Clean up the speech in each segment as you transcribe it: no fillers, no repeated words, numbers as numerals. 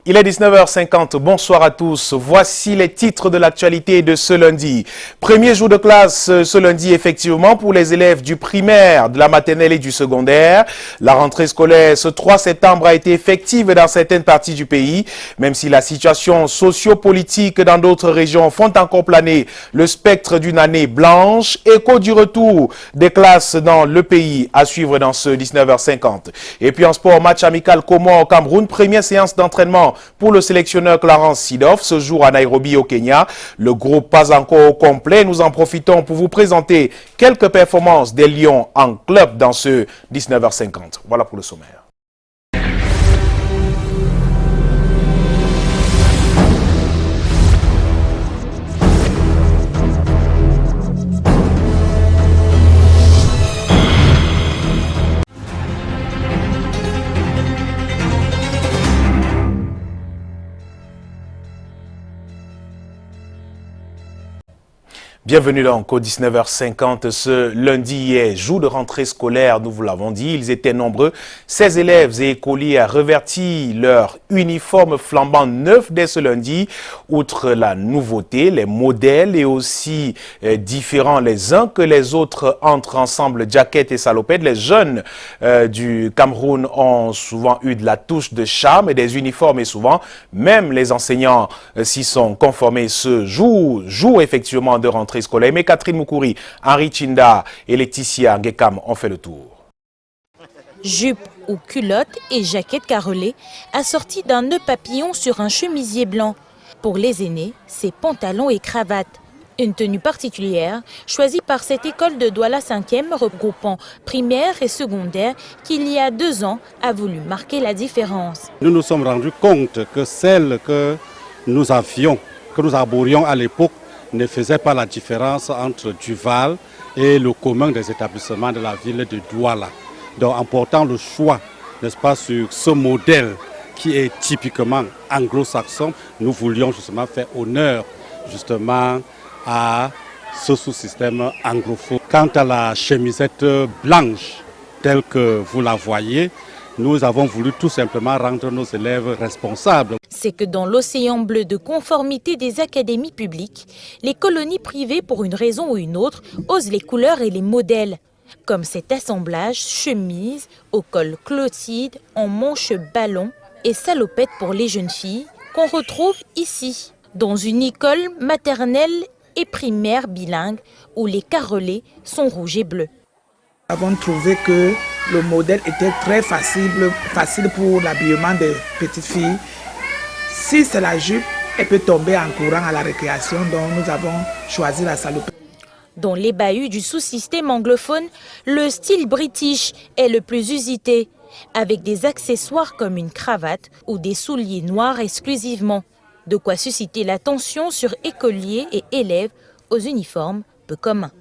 Il est 19h50, bonsoir à tous. Voici les titres de l'actualité de ce lundi. Premier jour de classe ce lundi, effectivement, pour les élèves du primaire, de la maternelle et du secondaire. La rentrée scolaire ce 3 septembre a été effective dans certaines parties du pays, même si la situation socio-politique dans d'autres régions font encore planer le spectre d'une année blanche. Écho du retour des classes dans le pays à suivre dans ce 19h50. Et puis en sport, match amical Comores-Cameroun, première séance d'entraînement pour le sélectionneur Clarence Seedorf, ce jour à Nairobi au Kenya. Le groupe pas encore au complet. Nous en profitons pour vous présenter quelques performances des Lions en club dans ce 19h50. Voilà pour le sommaire. Bienvenue donc au 19h50 ce lundi est jour de rentrée scolaire, nous vous l'avons dit. Ils étaient nombreux, 16 élèves et écoliers à revêtir leur uniforme flambant neuf dès ce lundi. Outre la nouveauté, les modèles et aussi différents les uns que les autres entre ensemble, jaquettes et salopettes. Les jeunes du Cameroun ont souvent eu de la touche de charme et des uniformes et souvent même les enseignants s'y sont conformés ce jour effectivement de rentrée scolaire. Mais Catherine Moukouri, Henri Chinda et Laetitia Ngekam ont fait le tour. Jupe ou culotte et jaquette carrelée assorties d'un nœud papillon sur un chemisier blanc. Pour les aînés, c'est pantalons et cravates. Une tenue particulière choisie par cette école de Douala 5e regroupant primaire et secondaire qui il y a 2 ans a voulu marquer la différence. Nous nous sommes rendus compte que celle que nous aborions à l'époque ne faisait pas la différence entre Duval et le commun des établissements de la ville de Douala. Donc en portant le choix, n'est-ce pas, sur ce modèle qui est typiquement anglo-saxon, nous voulions justement faire honneur justement à ce sous-système anglophone. Quant à la chemisette blanche telle que vous la voyez, nous avons voulu tout simplement rendre nos élèves responsables. C'est que dans l'océan bleu de conformité des académies publiques, les colonies privées, pour une raison ou une autre, osent les couleurs et les modèles. Comme cet assemblage chemise au col Clotilde, en manche ballon et salopette pour les jeunes filles qu'on retrouve ici, dans une école maternelle et primaire bilingue où les carrelés sont rouges et bleus. Nous avons trouvé que le modèle était très facile pour l'habillement des petites filles. Si c'est la jupe, elle peut tomber en courant à la récréation, donc nous avons choisi la salopette. Dans les bahuts du sous-système anglophone, le style british est le plus usité, avec des accessoires comme une cravate ou des souliers noirs exclusivement. De quoi susciter l'attention sur écoliers et élèves aux uniformes peu communs.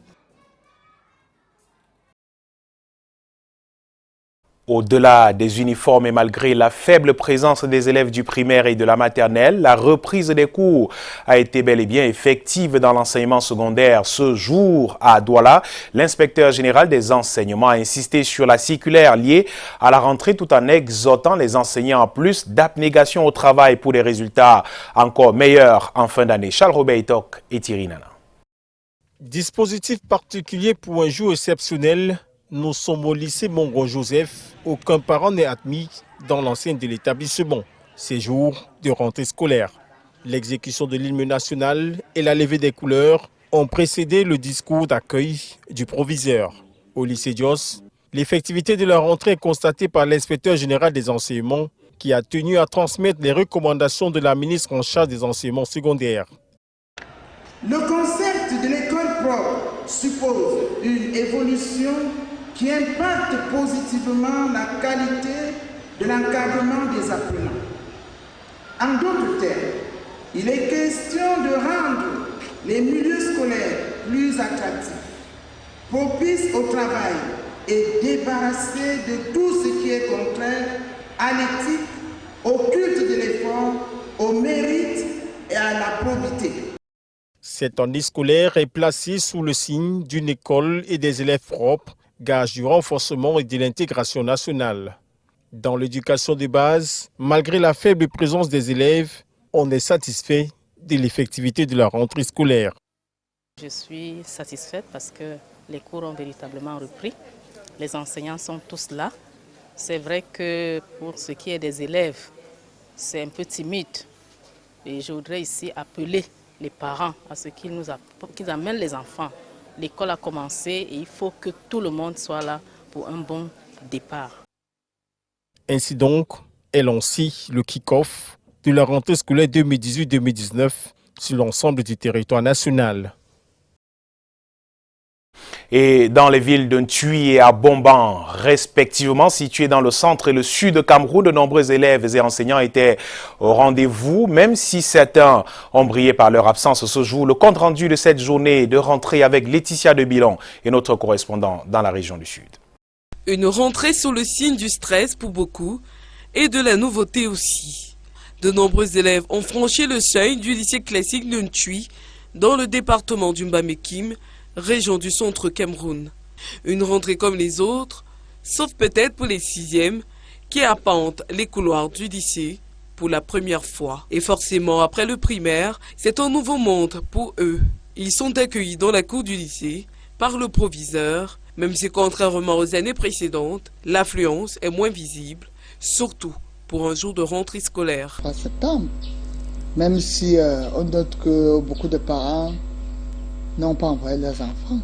Au-delà des uniformes et malgré la faible présence des élèves du primaire et de la maternelle, la reprise des cours a été bel et bien effective dans l'enseignement secondaire ce jour à Douala. L'inspecteur général des enseignements a insisté sur la circulaire liée à la rentrée tout en exhortant les enseignants à plus d'abnégation au travail pour des résultats encore meilleurs en fin d'année. Charles Robert Itok et Thierry Nana. Dispositif particulier pour un jour exceptionnel. Nous sommes au lycée Mongo-Joseph. Aucun parent n'est admis dans l'enceinte de l'établissement. Ces jours de rentrée scolaire. L'exécution de l'hymne national et la levée des couleurs ont précédé le discours d'accueil du proviseur. Au lycée Dios, l'effectivité de la rentrée est constatée par l'inspecteur général des enseignements qui a tenu à transmettre les recommandations de la ministre en charge des enseignements secondaires. Le concept de l'école propre suppose une évolution qui impacte positivement la qualité de l'encadrement des apprenants. En d'autres termes, il est question de rendre les milieux scolaires plus attractifs, propices au travail et débarrassés de tout ce qui est contraire à l'éthique, au culte de l'effort, au mérite et à la probité. Cette année scolaire est placée sous le signe d'une école et des élèves propres, gage du renforcement et de l'intégration nationale. Dans l'éducation de base, malgré la faible présence des élèves, on est satisfait de l'effectivité de la rentrée scolaire. Je suis satisfaite parce que les cours ont véritablement repris. Les enseignants sont tous là. C'est vrai que pour ce qui est des élèves, c'est un peu timide. Et je voudrais ici appeler les parents à ce qu'ils amènent les enfants. L'école a commencé et il faut que tout le monde soit là pour un bon départ. Ainsi donc, est lancé le kick-off de la rentrée scolaire 2018-2019 sur l'ensemble du territoire national. Et dans les villes de Ntui et à Bomban, respectivement situées dans le centre et le sud de Cameroun, de nombreux élèves et enseignants étaient au rendez-vous, même si certains ont brillé par leur absence ce jour. Le compte rendu de cette journée de rentrée avec Laetitia de Bilan et notre correspondant dans la région du Sud. Une rentrée sous le signe du stress pour beaucoup et de la nouveauté aussi. De nombreux élèves ont franchi le seuil du lycée classique de Ntui dans le département du Mbamekime, région du centre Cameroun. Une rentrée comme les autres, sauf peut-être pour les 6e qui arpentent les couloirs du lycée pour la première fois. Et forcément, après le primaire, c'est un nouveau monde pour eux. Ils sont accueillis dans la cour du lycée par le proviseur, même si contrairement aux années précédentes, l'affluence est moins visible, surtout pour un jour de rentrée scolaire. En septembre, même si on note que beaucoup de parents n'ont pas envoyé leurs enfants.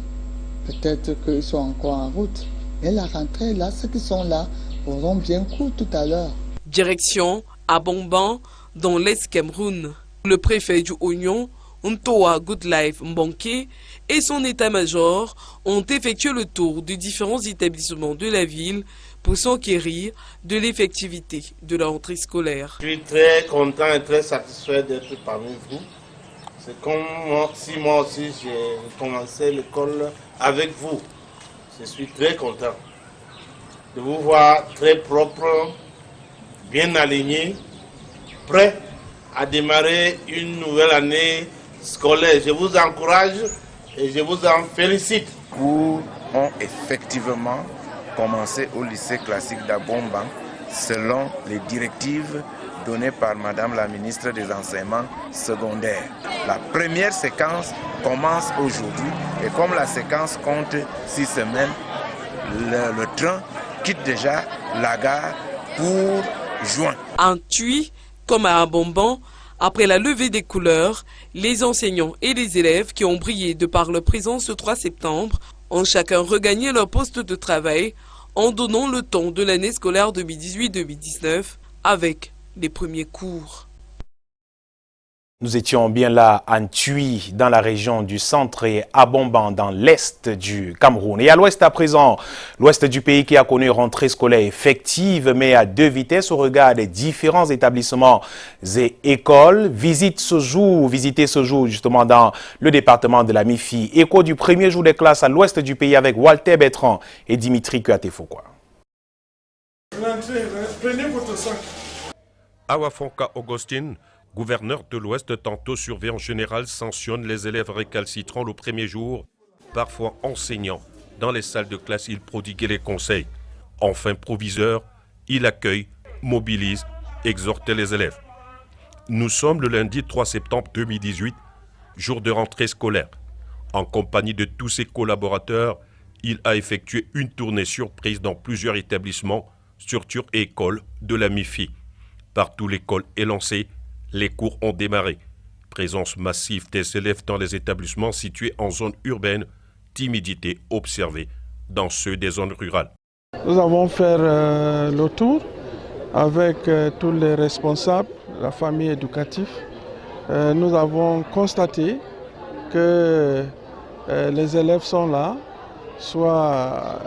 Peut-être qu'ils sont encore en route. Mais la rentrée, là, ceux qui sont là auront bien cours tout à l'heure. Direction à Bomban, dans l'Est Cameroun. Le préfet du Oignon, Ntoa Goodlife Mbonke, et son état-major ont effectué le tour de différents établissements de la ville pour s'enquérir de l'effectivité de la rentrée scolaire. Je suis très content et très satisfait d'être parmi vous. C'est comme si moi aussi j'ai commencé l'école avec vous. Je suis très content de vous voir très propre, bien aligné, prêt à démarrer une nouvelle année scolaire. Je vous encourage et je vous en félicite. Les cours ont effectivement commencé au lycée classique d'Abomban selon les directives données par Madame la ministre des Enseignements secondaires. La première séquence commence aujourd'hui et comme la séquence compte 6 semaines, le train quitte déjà la gare pour juin. En Ntui, comme à Abomban, après la levée des couleurs, les enseignants et les élèves qui ont brillé de par leur présence ce 3 septembre ont chacun regagné leur poste de travail en donnant le ton de l'année scolaire 2018-2019 avec les premiers cours. Nous étions bien là à Ntui, dans la région du centre, et à Bomban, dans l'est du Cameroun. Et à l'ouest à présent, l'ouest du pays qui a connu une rentrée scolaire effective, mais à 2 vitesses au regard des différents établissements et écoles. Visitez ce jour justement dans le département de la MIFI. Écho du premier jour des classes à l'ouest du pays avec Walter Bertrand et Dimitri Kuatefokwa. Prenez votre sac. Awafonka Augustine, gouverneur de l'Ouest, tantôt surveillant général, sanctionne les élèves récalcitrants le premier jour, parfois enseignant. Dans les salles de classe, il prodiguait les conseils. Enfin proviseur, il accueille, mobilise, exhorte les élèves. Nous sommes le lundi 3 septembre 2018, jour de rentrée scolaire. En compagnie de tous ses collaborateurs, il a effectué une tournée surprise dans plusieurs établissements, structures et écoles de la MIFI. Partout l'école est lancée, les cours ont démarré. Présence massive des élèves dans les établissements situés en zone urbaine, timidité observée dans ceux des zones rurales. Nous avons fait le tour avec tous les responsables de la famille éducative. Nous avons constaté que les élèves sont là, soit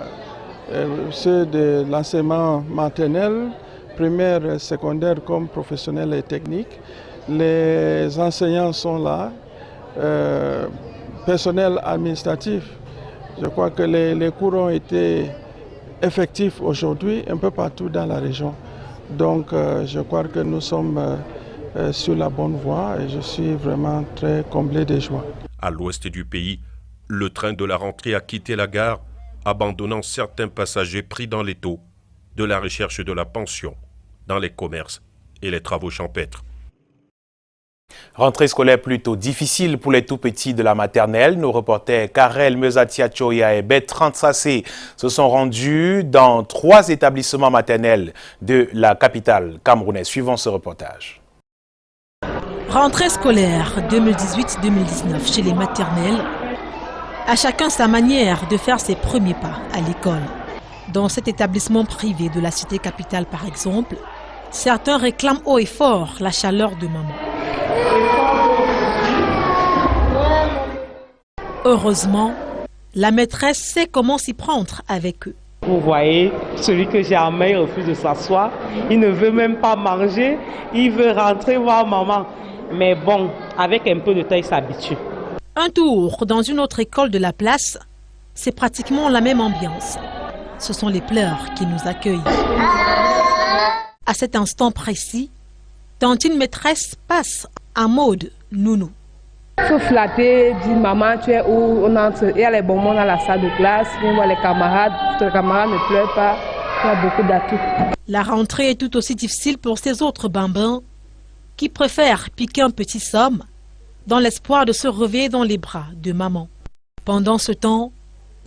ceux de l'enseignement maternel, primaire, secondaire comme professionnel et technique. Les enseignants sont là, personnel administratif. Je crois que les cours ont été effectifs aujourd'hui un peu partout dans la région. Donc je crois que nous sommes sur la bonne voie et je suis vraiment très comblé de joie. À l'ouest du pays, le train de la rentrée a quitté la gare, abandonnant certains passagers pris dans l'étau de la recherche de la pension dans les commerces et les travaux champêtres. Rentrée scolaire plutôt difficile pour les tout-petits de la maternelle. Nos reporters Karel Mezatia-Choya et Bertrand Sassé se sont rendus dans 3 établissements maternels de la capitale camerounaise. Suivons ce reportage. Rentrée scolaire 2018-2019 chez les maternelles. À chacun sa manière de faire ses premiers pas à l'école. Dans cet établissement privé de la cité capitale par exemple, certains réclament haut et fort la chaleur de maman. Heureusement, la maîtresse sait comment s'y prendre avec eux. Vous voyez, celui que j'ai en main, il refuse de s'asseoir. Il ne veut même pas manger. Il veut rentrer voir maman. Mais bon, avec un peu de temps, il s'habitue. Un tour dans une autre école de la place, c'est pratiquement la même ambiance. Ce sont les pleurs qui nous accueillent. À cet instant précis, tantine maîtresse passe en mode nounou. Il faut flatter, dire maman, tu es où? On entre. Il y a les bonbons dans la salle de classe, viens voir les camarades ne pleurent pas, il y a beaucoup d'atouts. La rentrée est tout aussi difficile pour ces autres bambins qui préfèrent piquer un petit somme dans l'espoir de se réveiller dans les bras de maman. Pendant ce temps,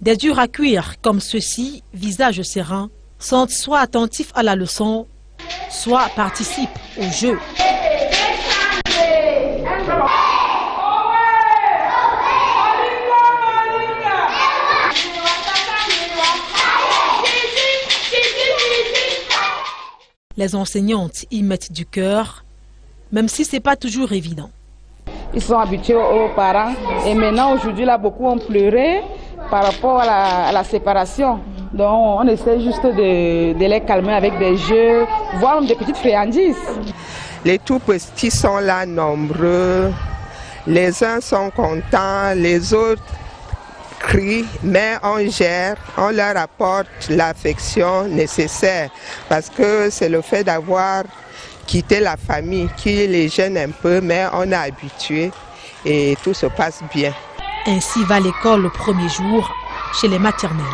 des durs à cuire comme ceux-ci, visage serein, sont soit attentifs à la leçon, soit participent au jeu. Les enseignantes y mettent du cœur, même si ce n'est pas toujours évident. Ils sont habitués aux parents et maintenant aujourd'hui là beaucoup ont pleuré par rapport à la séparation. Donc on essaie juste de les calmer avec des jeux, voire des petites friandises. Les tout petits sont là nombreux, les uns sont contents, les autres crient, mais on gère, on leur apporte l'affection nécessaire parce que c'est le fait d'avoir quitté la famille qui les gêne un peu, mais on est habitué et tout se passe bien. Ainsi va l'école le premier jour chez les maternelles.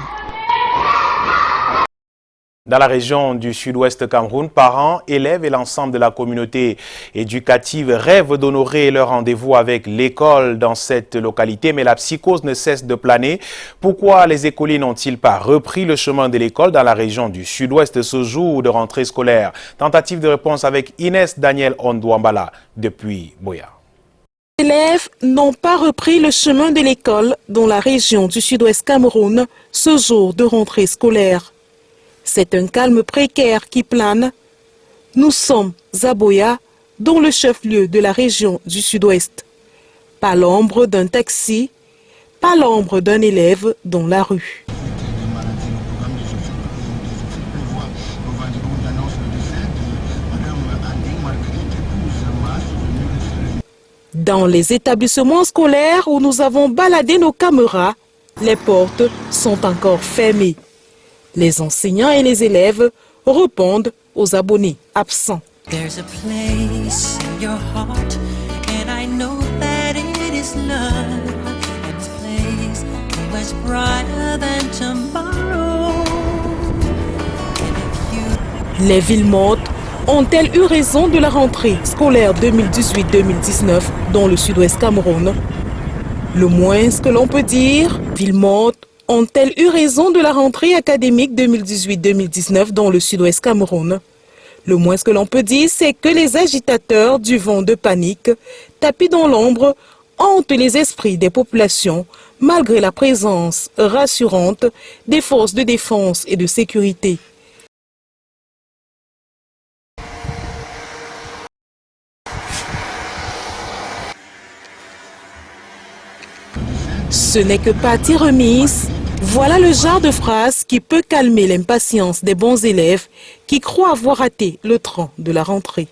Dans la région du sud-ouest Cameroun, parents, élèves et l'ensemble de la communauté éducative rêvent d'honorer leur rendez-vous avec l'école dans cette localité, mais la psychose ne cesse de planer. Pourquoi les écoliers n'ont-ils pas repris le chemin de l'école dans la région du sud-ouest ce jour de rentrée scolaire? Tentative de réponse avec Inès Daniel Ondouambala depuis Boya. Les élèves n'ont pas repris le chemin de l'école dans la région du sud-ouest Cameroun ce jour de rentrée scolaire. C'est un calme précaire qui plane. Nous sommes à Boya, dans le chef-lieu de la région du sud-ouest. Pas l'ombre d'un taxi, pas l'ombre d'un élève dans la rue. Dans les établissements scolaires où nous avons baladé nos caméras, les portes sont encore fermées. Les enseignants et les élèves répondent aux abonnés absents. There's a place in your heart, and I know that it is love, and this place is brighter than tomorrow. Les villes mortes ont-elles eu raison de la rentrée scolaire 2018-2019 dans le sud-ouest Cameroun? Le moins que l'on peut dire, villes mortes ont-elles eu raison de la rentrée académique 2018-2019 dans le sud-ouest Cameroun? Le moins que l'on peut dire, c'est que les agitateurs du vent de panique, tapis dans l'ombre, hantent les esprits des populations, malgré la présence rassurante des forces de défense et de sécurité. Ce n'est que partie remise. Voilà le genre de phrase qui peut calmer l'impatience des bons élèves qui croient avoir raté le train de la rentrée.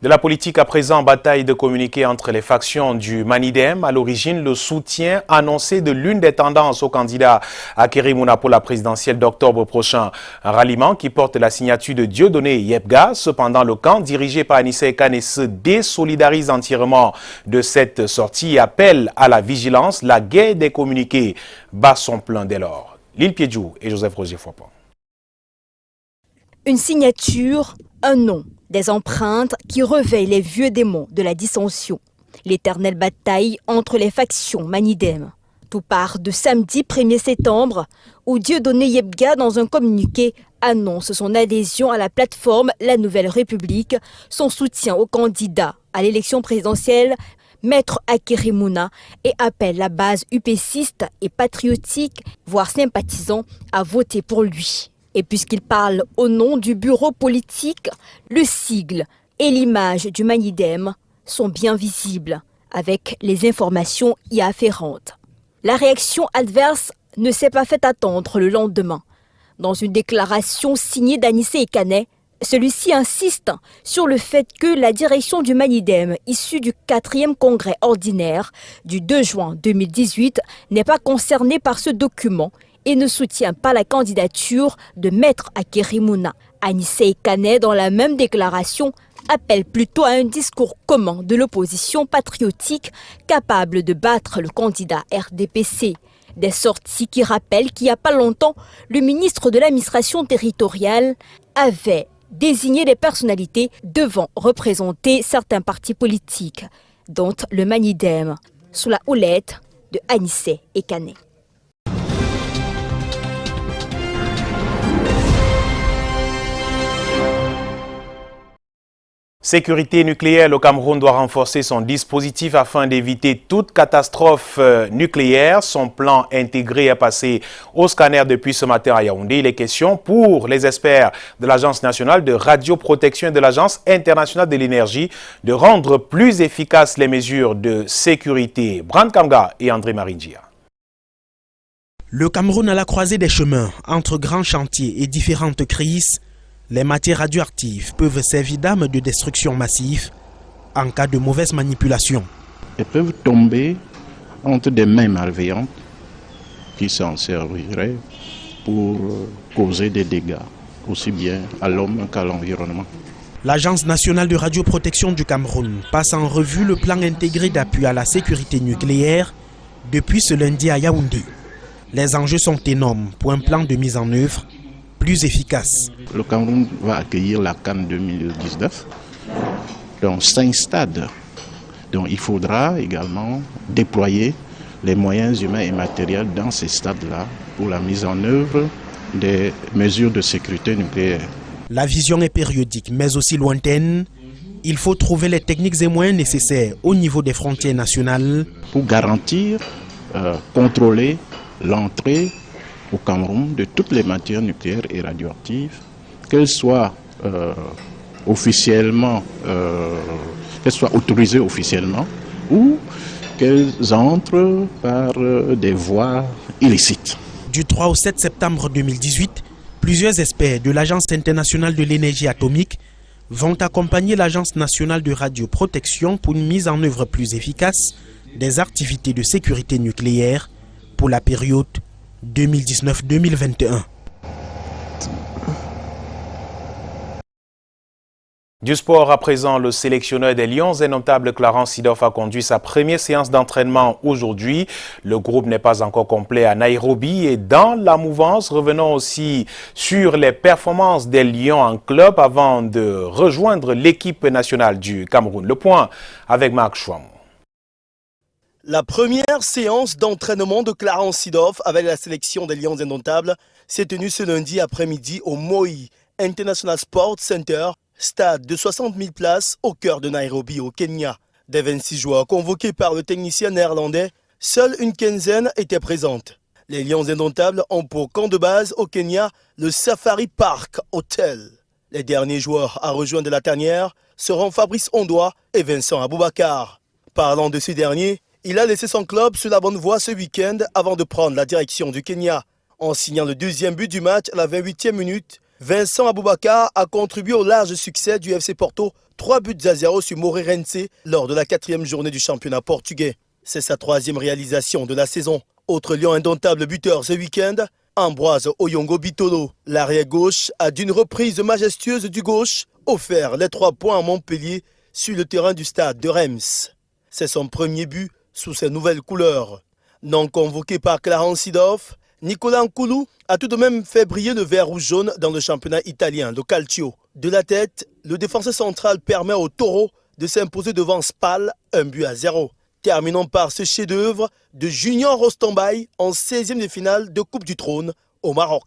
De la politique à présent, bataille de communiquer entre les factions du Manidem. À l'origine, le soutien annoncé de l'une des tendances au candidat Akerimuna pour la présidentielle d'octobre prochain. Un ralliement qui porte la signature de Dieudonné Yebga. Cependant, le camp dirigé par Anissa Ekane se désolidarise entièrement de cette sortie et appelle à la vigilance. La guerre des communiqués bat son plein dès lors. Lille Piedjou et Joseph Roger Fouapan. Une signature, un nom. Des empreintes qui réveillent les vieux démons de la dissension. L'éternelle bataille entre les factions Manidem. Tout part de samedi 1er septembre, où Dieudonné Yebga, dans un communiqué, annonce son adhésion à la plateforme La Nouvelle République, son soutien au candidat à l'élection présidentielle, Maître Akerimuna, et appelle la base UPCiste et patriotique, voire sympathisant, à voter pour lui. Et puisqu'il parle au nom du bureau politique, le sigle et l'image du Manidem sont bien visibles avec les informations y afférentes. La réaction adverse ne s'est pas fait attendre le lendemain. Dans une déclaration signée d'Anissa Ekane, celui-ci insiste sur le fait que la direction du Manidem, issue du 4e congrès ordinaire du 2 juin 2018, n'est pas concernée par ce document et ne soutient pas la candidature de Maître Akerimuna. Anissa Ekane, dans la même déclaration, appelle plutôt à un discours commun de l'opposition patriotique capable de battre le candidat RDPC. Des sorties qui rappellent qu'il n'y a pas longtemps, le ministre de l'administration territoriale avait désigné des personnalités devant représenter certains partis politiques, dont le Manidem, sous la houlette de Anissa Ekane. Sécurité nucléaire, le Cameroun doit renforcer son dispositif afin d'éviter toute catastrophe nucléaire. Son plan intégré est passé au scanner depuis ce matin à Yaoundé. Il est question pour les experts de l'Agence nationale de radioprotection et de l'Agence internationale de l'énergie de rendre plus efficaces les mesures de sécurité. Brand Kamga et André Maringia. Le Cameroun à la croisée des chemins entre grands chantiers et différentes crises. Les matières radioactives peuvent servir d'armes de destruction massive en cas de mauvaise manipulation. Elles peuvent tomber entre des mains malveillantes qui s'en serviraient pour causer des dégâts, aussi bien à l'homme qu'à l'environnement. L'Agence nationale de radioprotection du Cameroun passe en revue le plan intégré d'appui à la sécurité nucléaire depuis ce lundi à Yaoundé. Les enjeux sont énormes pour un plan de mise en œuvre plus efficace. Le Cameroun va accueillir la CAN 2019 dans 5 stades. Donc il faudra également déployer les moyens humains et matériels dans ces stades-là pour la mise en œuvre des mesures de sécurité nucléaire. La vision est périodique mais aussi lointaine. Il faut trouver les techniques et moyens nécessaires au niveau des frontières nationales pour garantir, contrôler l'entrée au Cameroun de toutes les matières nucléaires et radioactives, qu'elles soient autorisées officiellement ou qu'elles entrent par des voies illicites. Du 3 au 7 septembre 2018, plusieurs experts de l'Agence internationale de l'énergie atomique vont accompagner l'Agence nationale de radioprotection pour une mise en œuvre plus efficace des activités de sécurité nucléaire pour la période 2019-2021. Du sport à présent, le sélectionneur des Lions indomptables Clarence Seedorf a conduit sa première séance d'entraînement aujourd'hui. Le groupe n'est pas encore complet à Nairobi et dans la mouvance, revenons aussi sur les performances des Lions en club avant de rejoindre l'équipe nationale du Cameroun. Le point avec Marc Chouam. La première séance d'entraînement de Clarence Seedorf avec la sélection des Lions indomptables s'est tenue ce lundi après-midi au Moi International Sports Center, stade de 60 000 places au cœur de Nairobi au Kenya. Des 26 joueurs convoqués par le technicien néerlandais, seule une quinzaine était présente. Les Lions indomptables ont pour camp de base au Kenya le Safari Park Hotel. Les derniers joueurs à rejoindre la tanière seront Fabrice Ondoa et Vincent Aboubakar. Parlant de ce dernier, il a laissé son club sur la bonne voie ce week-end avant de prendre la direction du Kenya. En signant le deuxième but du match à la 28e minute, Vincent Aboubakar a contribué au large succès du FC Porto 3-0 sur Moreirense lors de la 4e journée du championnat portugais. C'est sa 3e réalisation de la saison. Autre lion indomptable buteur ce week-end, Ambroise Oyongo Bitolo. L'arrière gauche a d'une reprise majestueuse du gauche offert les 3 points à Montpellier sur le terrain du stade de Reims. C'est son premier but sous ses nouvelles couleurs. Non convoqué par Clarence Seedorf, Nicolas Nkoulou a tout de même fait briller le vert ou jaune dans le championnat italien, le Calcio. De la tête, le défenseur central permet au Taureau de s'imposer devant Spal, 1-0. Terminons par ce chef-d'œuvre de Junior Rostombai en 16e de finale de Coupe du Trône au Maroc.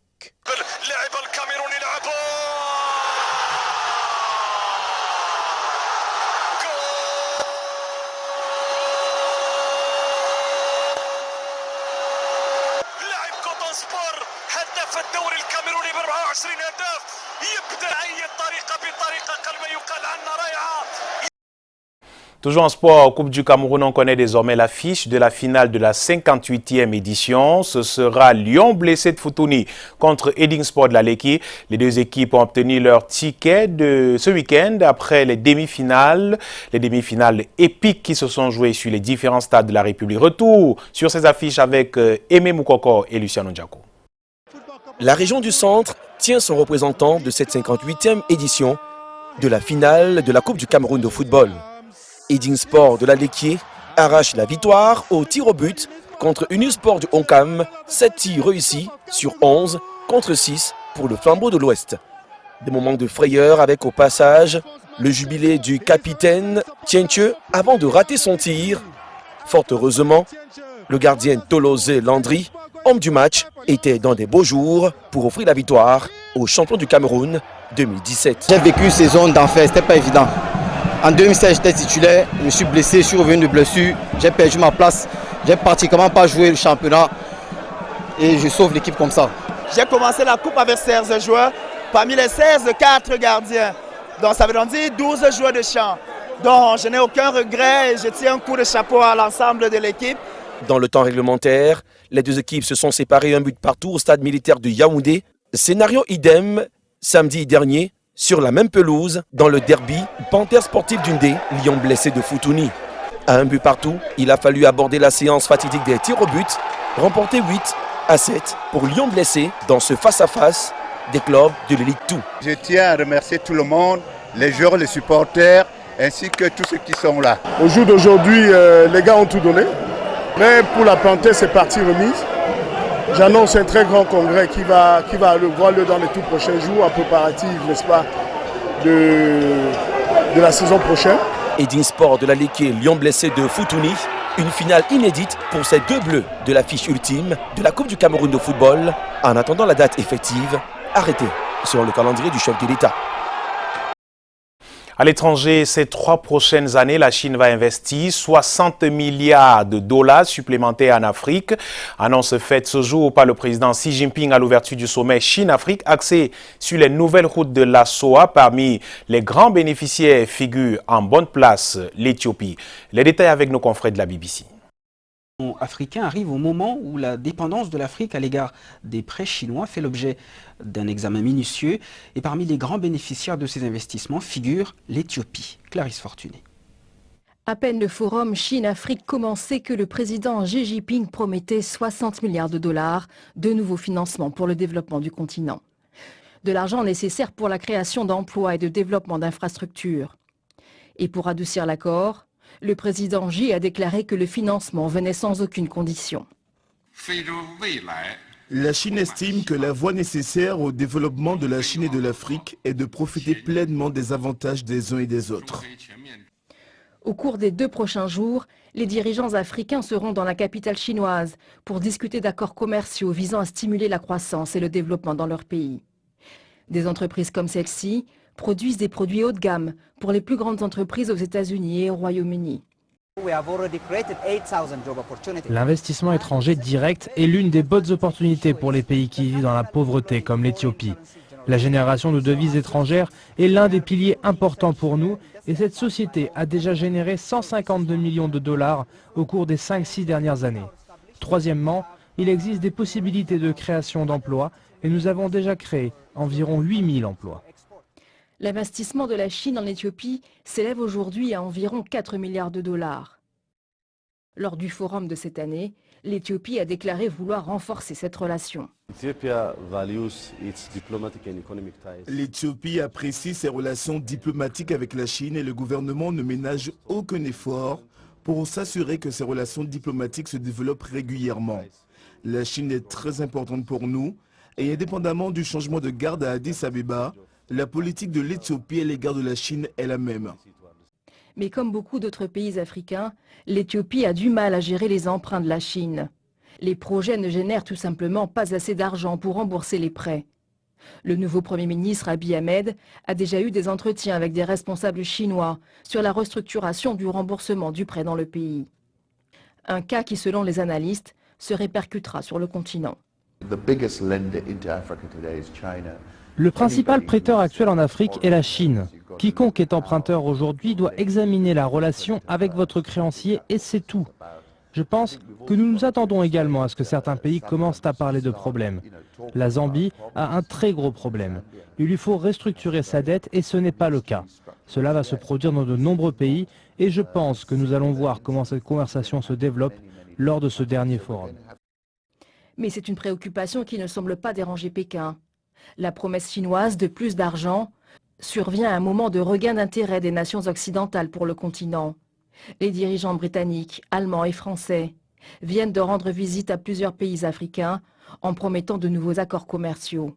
Toujours en sport, Coupe du Cameroun, on connaît désormais l'affiche de la finale de la 58e édition. Ce sera Lyon blessé de Futuni contre Eding Sport de la Leki. Les deux équipes ont obtenu leur ticket de ce week-end après les demi-finales épiques qui se sont jouées sur les différents stades de la République. Retour sur ces affiches avec Aimé Moukoko et Luciano Ndiako. La région du Centre tient son représentant de cette 58e édition de la finale de la Coupe du Cameroun de football. Eding Sport de la Leki arrache la victoire au tir au but contre Unisport du Oncam, 7 tirs réussis sur 11 contre 6 pour le Flambeau de l'Ouest. Des moments de frayeur avec au passage le jubilé du capitaine Tienche avant de rater son tir. Fort heureusement, le gardien Tolose Landry, homme du match, était dans des beaux jours pour offrir la victoire aux champions du Cameroun 2017. J'ai vécu une saison d'enfer, c'était pas évident. En 2016, j'étais titulaire, je me suis blessé, je suis revenu de blessure, j'ai perdu ma place, j'ai pratiquement pas joué le championnat et je sauve l'équipe comme ça. J'ai commencé la coupe avec 16 joueurs, parmi les 16, 4 gardiens. Donc ça veut dire 12 joueurs de champ. Donc je n'ai aucun regret et je tiens un coup de chapeau à l'ensemble de l'équipe. Dans le temps réglementaire, les deux équipes se sont séparées un but partout au stade militaire de Yaoundé. Scénario idem samedi dernier. Sur la même pelouse, dans le derby, Panthère sportive d'Undé, Lyon blessé de Futuni. À un but partout, il a fallu aborder la séance fatidique des tirs au but, remporter 8-7 pour Lyon blessé dans ce face-à-face des clubs de l'élite 2. Je tiens à remercier tout le monde, les joueurs, les supporters, ainsi que tous ceux qui sont là. Au jour d'aujourd'hui, les gars ont tout donné, mais pour la Panthère, c'est partie remise. J'annonce un très grand congrès qui va avoir lieu dans les tout prochains jours, en préparatif, n'est-ce pas, de la saison prochaine. Eding Sport de la Leki, Lyon blessé de Futuni, une finale inédite pour ces deux bleus de l'affiche ultime de la Coupe du Cameroun de football, en attendant la date effective, arrêtée selon le calendrier du chef de l'État. À l'étranger, ces 3 prochaines années, la Chine va investir 60 milliards de dollars supplémentaires en Afrique. Annonce faite ce jour par le président Xi Jinping à l'ouverture du sommet Chine-Afrique axé sur les nouvelles routes de la soie. Parmi les grands bénéficiaires figure en bonne place l'Éthiopie. Les détails avec nos confrères de la BBC. Africain arrive au moment où la dépendance de l'Afrique à l'égard des prêts chinois fait l'objet d'un examen minutieux et parmi les grands bénéficiaires de ces investissements figure l'Éthiopie. Clarisse Fortuné. À peine le forum Chine-Afrique commençait que le président Xi Jinping promettait 60 milliards de dollars de nouveaux financements pour le développement du continent. De l'argent nécessaire pour la création d'emplois et de développement d'infrastructures. Et pour adoucir l'accord, le président Xi a déclaré que le financement venait sans aucune condition. La Chine estime que la voie nécessaire au développement de la Chine et de l'Afrique est de profiter pleinement des avantages des uns et des autres. Au cours des 2 prochains jours, les dirigeants africains seront dans la capitale chinoise pour discuter d'accords commerciaux visant à stimuler la croissance et le développement dans leur pays. Des entreprises comme celle-ci produisent des produits haut de gamme pour les plus grandes entreprises aux États-Unis et au Royaume-Uni. L'investissement étranger direct est l'une des bonnes opportunités pour les pays qui vivent dans la pauvreté comme l'Éthiopie. La génération de devises étrangères est l'un des piliers importants pour nous et cette société a déjà généré 152 millions de dollars au cours des 5-6 dernières années. Troisièmement, il existe des possibilités de création d'emplois et nous avons déjà créé environ 8000 emplois. L'investissement de la Chine en Éthiopie s'élève aujourd'hui à environ 4 milliards de dollars. Lors du forum de cette année, l'Éthiopie a déclaré vouloir renforcer cette relation. L'Éthiopie apprécie ses relations diplomatiques avec la Chine et le gouvernement ne ménage aucun effort pour s'assurer que ces relations diplomatiques se développent régulièrement. La Chine est très importante pour nous et indépendamment du changement de garde à Addis Abeba, la politique de l'Éthiopie à l'égard de la Chine est la même. Mais comme beaucoup d'autres pays africains, l'Éthiopie a du mal à gérer les emprunts de la Chine. Les projets ne génèrent tout simplement pas assez d'argent pour rembourser les prêts. Le nouveau Premier ministre Abiy Ahmed a déjà eu des entretiens avec des responsables chinois sur la restructuration du remboursement du prêt dans le pays. Un cas qui, selon les analystes, se répercutera sur le continent. Le principal prêteur actuel en Afrique est la Chine. Quiconque est emprunteur aujourd'hui doit examiner la relation avec votre créancier et c'est tout. Je pense que nous nous attendons également à ce que certains pays commencent à parler de problèmes. La Zambie a un très gros problème. Il lui faut restructurer sa dette et ce n'est pas le cas. Cela va se produire dans de nombreux pays et je pense que nous allons voir comment cette conversation se développe lors de ce dernier forum. Mais c'est une préoccupation qui ne semble pas déranger Pékin. La promesse chinoise de plus d'argent survient à un moment de regain d'intérêt des nations occidentales pour le continent. Les dirigeants britanniques, allemands et français viennent de rendre visite à plusieurs pays africains en promettant de nouveaux accords commerciaux.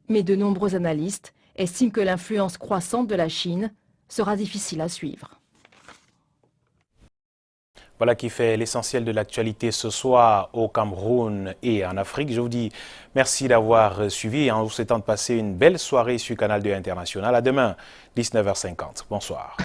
Mais de nombreux analystes estiment que l'influence croissante de la Chine sera difficile à suivre. Voilà qui fait l'essentiel de l'actualité ce soir au Cameroun et en Afrique. Je vous dis merci d'avoir suivi en vous souhaitant de passer une belle soirée sur Canal 2 International. À demain, 19h50. Bonsoir.